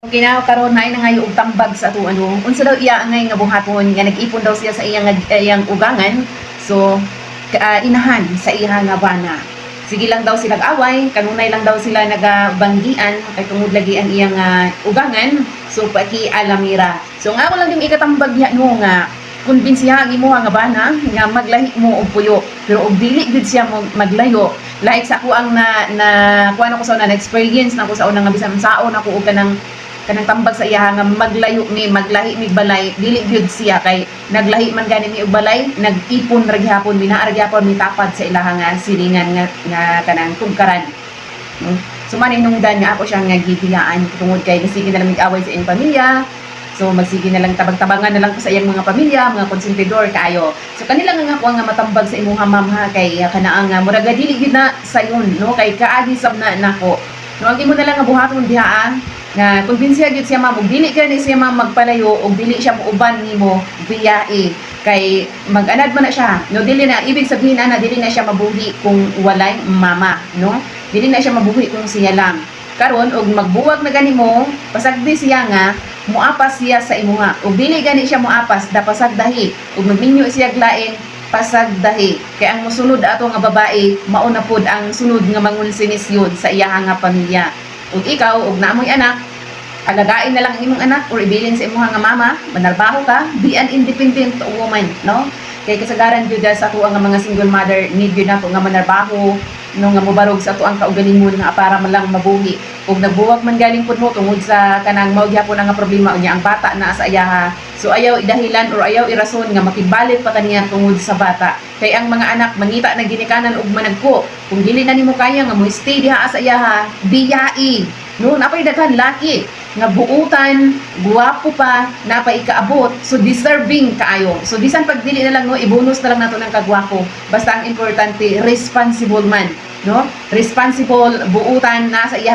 Karon na nga og tambag sa ato unsa daw iya angay nga buhaton nga nag-ipon daw siya sa iyang ugangan. So inahan sa iya nga bana. Sige lang daw sila away, kanunay lang daw sila nagabanggian kay tungod lagi ang iyang ugangan. So paki alamira. So nga ako lang yung ikatambag diha no nga kumbinsiha imo nga bana nga maglahi mo og puyo. Pero og dili gid siya maglayo. Like sa ako ang kuan ako sa na experience na ako sa unang nga bisan saon ako og kanang tambag sa iya nga maglayo mi maglahi mi balay dili gyud siya kay naglahi man gani mi og balay nag-ipon ra gihapon binaar gihapon mi tapad sa ilaha nga silingan nga kanang tugkaran. So man hinungdan nga ako siya nga gihilaan tungod kay sige na lang mig-away sa iyang pamilya. So magsige na lang tabag-tabangan na lang ko sa iyang mga pamilya, mga konsentidor kaayo. So kanila nga ako nga matambag sa imong ma'am ha kay kanaa nga murag dili gyud na sayon no kay kaagi sab na nako. No agi mo na lang nga buhaton diha nga kumbinsiya gyud siya ma'am ug dili gani siya ma'am magpalayo ug dili siya muuban nimo biyae kay mag-anad man na siya no dili na ibig sabihin ana dili na siya mabuhi kung walay mama no dili na siya mabuhi kung siya lang karon og magbuwag na gani mo pasagdi siya nga muapas siya sa imuha ug dili gani siya muapas da pasagdahi ug magminyo siya glain pasagdahi kay ang mosunod ato nga babae mao na pod ang sunod nga mangulsinis yun sa iyaha nga pamilya. Ug ikaw ug naamoy anak alagain na lang imong anak or ibilin sa imong nga mama manarbaho ka be an independent woman no kay kasagaran gyud sa ato nga mga single mother need gyud nato nga manarbaho no nga mobarog sa ato ang kaugalingon nga para man lang mabuhi ug nagbuwag man galing pud mo tungod sa kanang mao gyapon ang problema unya ang bata naa sa ayaha so ayaw idahilan or ayaw irason nga makibalit pa kaniya tungod sa bata kay ang mga anak mangita na ginikanan og managko kung dili na nimo kaya nga mo stay diha sa ayaha biyai no napay daghan laki nga buutan guwapo pa napay kaabot so deserving kaayo so bisan pag dili na lang no ibonus na lang nato ng kagwapo basta ang importante responsible man no responsible buutan nasa iya